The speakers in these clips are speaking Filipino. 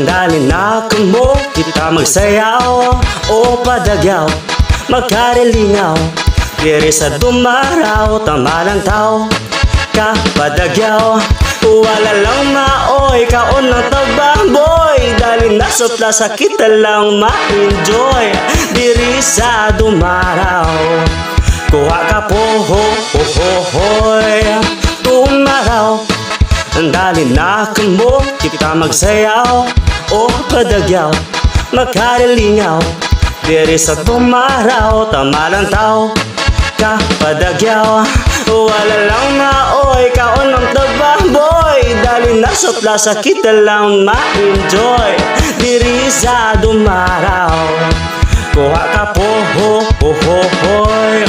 Dali na kamo kita magsayaw o padagyaw, magkarilingaw, diri sa dumaraw, tama lang tao, kapadagyaw. Wala lang maoy, kaon ng tababoy, dali na sa plaza kita lang ma-enjoy, diri sa dumaraw. Kuha ka po ho ho ho hoy, dumaraw. Dali na kamo kita magsayaw o padagyaw, magkarilingaw, diri sa dumaraw, tama lang tao, kapadagyaw. Wala lang maoy, kaon ng tababoy, dali na sa plaza kita lang ma-enjoy, diri sa dumaraw. Kuha ka po ho ho ho hoy,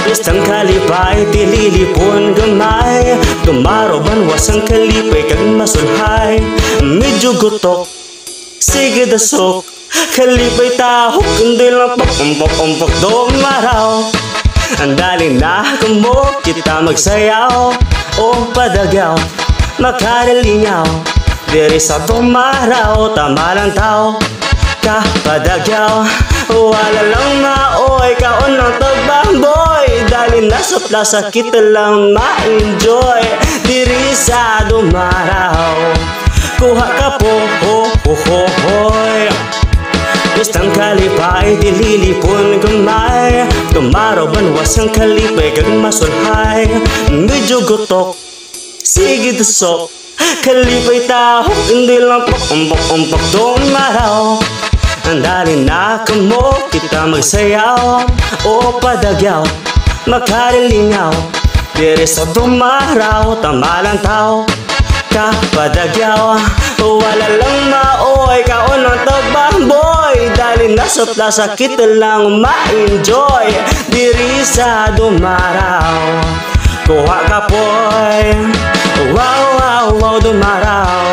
istang kalipay, tililipon gamay, dumaro banwas ang kalipay kag masulhay. Medyo gutok, sige dasok, kalipay tahok, hindi lang pakumpok-umpok dumaraw. Dali na kamo kita magsayaw o padagyaw, makarilingaw, diri sa dumaraw, tama lang tao, kapadagyaw. Wala lang maoy, kaon ng tababoy, dali na sa plaza kita lang ma-enjoy, diri sa dumaraw. Kuha ka po ho ho ho hoy, istang kalipay, dililipon gamay, dumaraw banwas ang kalipay kag masulhay. Medyo gutok, sige dasok, kalipay tahok, hindi lang pakumpok-umpok dumaraw. Dali na kamo kita magsayaw o padagyaw, magkarilingaw, diri sa dumaraw, tama lang tao, kapadagyaw. Wala lang maoy, kaon ng tababoy, dali na sa plaza kita lang ma-enjoy, diri sa dumaraw. Kuha ka po'y wow wow wow dumaraw.